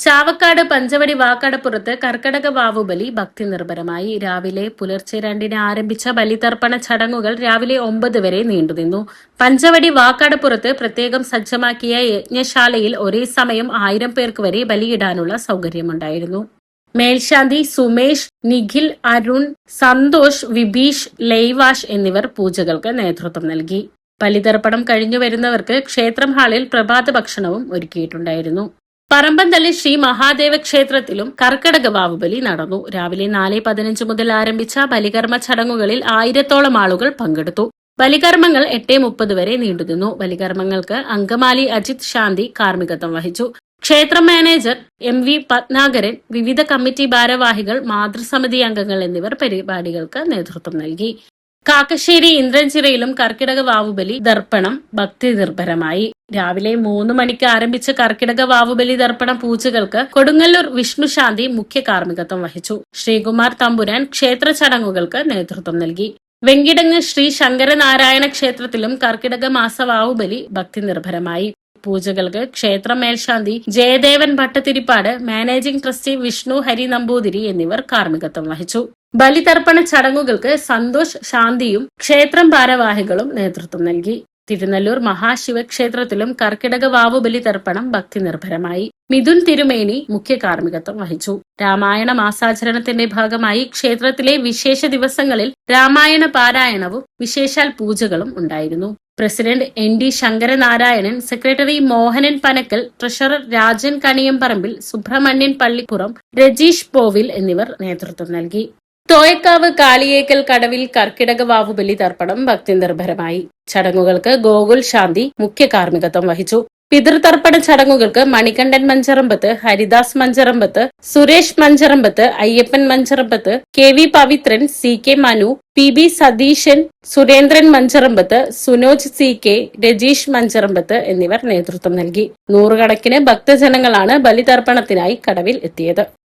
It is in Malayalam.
ചാവക്കാട് പഞ്ചവടി വാക്കടപ്പുറത്ത് കർക്കടക വാവുബലി ഭക്തി നിർഭരമായി. രാവിലെ പുലർച്ചെ 2-ന് ആരംഭിച്ച ബലിതർപ്പണ ചടങ്ങുകൾ രാവിലെ 9 വരെ നീണ്ടുനിന്നു. പഞ്ചവടി വാക്കടപ്പുറത്ത് പ്രത്യേകം സജ്ജമാക്കിയ യജ്ഞശാലയിൽ ഒരേ സമയം 1000 പേർക്ക് വരെ ബലിയിടാനുള്ള സൗകര്യമുണ്ടായിരുന്നു. മേൽശാന്തി സുമേഷ്, നിഖിൽ, അരുൺ, സന്തോഷ്, വിഭീഷ്, ലൈവാഷ് എന്നിവർ പൂജകൾക്ക് നേതൃത്വം നൽകി. ബലിതർപ്പണം കഴിഞ്ഞു വരുന്നവർക്ക് ക്ഷേത്രം ഹാളിൽ പ്രഭാത ഭക്ഷണവും ഒരുക്കിയിട്ടുണ്ടായിരുന്നു. പറമ്പന്തള്ളി ശ്രീ മഹാദേവ ക്ഷേത്രത്തിലും കർക്കടക വാവുബലി നടന്നു. രാവിലെ 4:15 മുതൽ ആരംഭിച്ച ബലികർമ്മ ചടങ്ങുകളിൽ 1000-ഓളം ആളുകൾ പങ്കെടുത്തു. ബലികർമ്മങ്ങൾ 8:30 വരെ നീണ്ടുനിന്നു. ബലികർമ്മങ്ങൾക്ക് അങ്കമാലി അജിത് ശാന്തി കാർമ്മികത്വം വഹിച്ചു. ക്ഷേത്ര മാനേജർ MV പത്നാകരൻ, വിവിധ കമ്മിറ്റി ഭാരവാഹികൾ, മാതൃസമിതി അംഗങ്ങൾ എന്നിവർ പരിപാടികൾക്ക് നേതൃത്വം നൽകി. കാക്കശ്ശേരി ഇന്ദ്രൻചിറയിലും കർക്കിടക വാവുബലി ദർപ്പണം ഭക്തി നിർഭരമായി. രാവിലെ 3 മണിക്ക് ആരംഭിച്ച കർക്കിടക വാവുബലി ദർപ്പണ പൂജകൾക്ക് കൊടുങ്ങല്ലൂർ വിഷ്ണുശാന്തി മുഖ്യ കാർമ്മികത്വം വഹിച്ചു. ശ്രീകുമാർ തമ്പുരാൻ ക്ഷേത്ര ചടങ്ങുകൾക്ക് നേതൃത്വം നൽകി. വെങ്കിടങ്ങ് ശ്രീ ശങ്കരനാരായണ ക്ഷേത്രത്തിലും കർക്കിടക മാസ വാവുബലി ഭക്തി നിർഭരമായി. പൂജകൾക്ക് ക്ഷേത്ര മേൽശാന്തി ജയദേവൻ ഭട്ടതിരിപ്പാട്, മാനേജിംഗ് ട്രസ്റ്റി വിഷ്ണു ഹരി നമ്പൂതിരി എന്നിവർ കാർമ്മികത്വം വഹിച്ചു. ബലിതർപ്പണ ചടങ്ങുകൾക്ക് സന്തോഷ്, ശാന്തിയും ക്ഷേത്രം ഭാരവാഹികളും നേതൃത്വം നൽകി. തിരുനെല്ലൂർ മഹാശിവക്ഷേത്രത്തിലും കർക്കിടക വാവുബലി തർപ്പണം ഭക്തി നിർഭരമായി. മിഥുൻ തിരുമേനി മുഖ്യ കാർമ്മികത്വം വഹിച്ചു. രാമായണ മാസാചരണത്തിന്റെ ഭാഗമായി ക്ഷേത്രത്തിലെ വിശേഷ ദിവസങ്ങളിൽ രാമായണ പാരായണവും വിശേഷാൽ പൂജകളും ഉണ്ടായിരുന്നു. President ND Sankaranarayanan, secretary Mohanan Panakkal, treasurer Rajan Kaniyamparambil, Subrahmanyan Pallippuram, Rajeesh Povil എന്നിവർ നേതൃത്വം നൽകി. തോയക്കാവ് കാളിയേക്കൽ കടവിൽ കർക്കിടക വാവുബലി തർപ്പണം ഭക്തി നിർഭരമായി. ചടങ്ങുകൾക്ക് ഗോകുൽ ശാന്തി മുഖ്യ കാർമ്മികത്വം വഹിച്ചു. പിതൃതർപ്പണ ചടങ്ങുകൾക്ക് Manikandan Mancharambath, Haridas Mancharambath, Suresh Mancharambath, Ayyappan Mancharambath, KV Pavithran, CK Manu, PB Satheesan, Surendran Mancharambath, Sunoj CK, Rajeesh Mancharambath എന്നിവർ നേതൃത്വം നൽകി. 100 കണക്കിന് ഭക്തജനങ്ങളാണ് ബലിതർപ്പണത്തിനായി കടവിൽ എത്തിയത്.